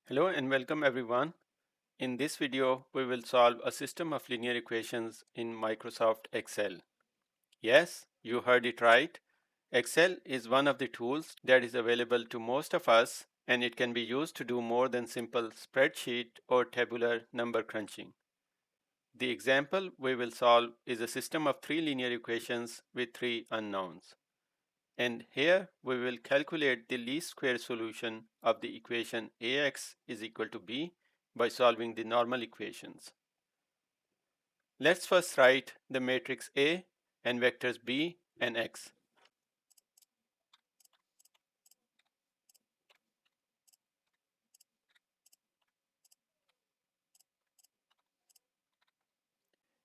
Hello and welcome everyone. In this video, we will solve a system of linear equations in Microsoft Excel. Yes, you heard it right. Excel is one of the tools that is available to most of us, and it can be used to do more than simple spreadsheet or tabular number crunching. The example we will solve is a system of three linear equations with three unknowns. And here we will calculate the least square solution of the equation ax is equal to b by solving the normal equations. Let's first write the matrix A and vectors b and x.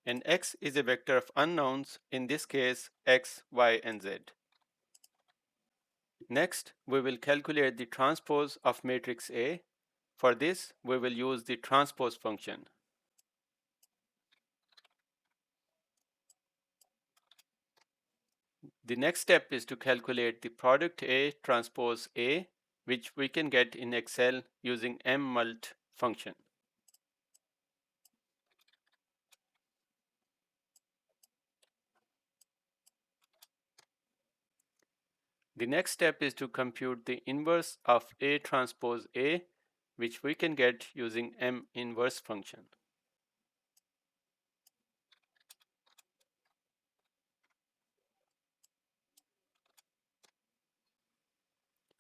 And x is a vector of unknowns, in this case x, y, and z. Next, we will calculate the transpose of matrix A. For this, we will use the transpose function. The next step is to calculate the product A transpose A, which we can get in Excel using mmult function. The next step is to compute the inverse of A transpose A, which we can get using M inverse function.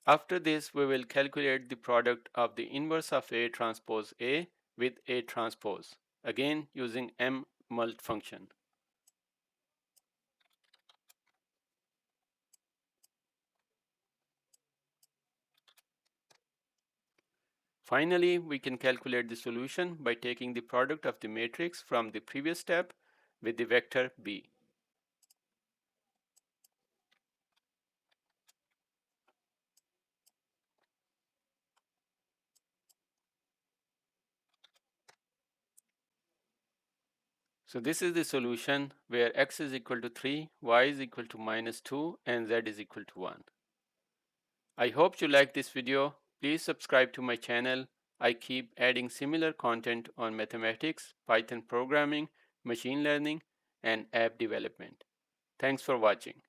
After this, we will calculate the product of the inverse of A transpose A with A transpose, again using mmult function. Finally, we can calculate the solution by taking the product of the matrix from the previous step with the vector b. So this is the solution where x is equal to 3, y is equal to -2, and z is equal to 1. I hope you like this video. Please subscribe to my channel. I keep adding similar content on mathematics, Python programming, machine learning, and app development. Thanks for watching.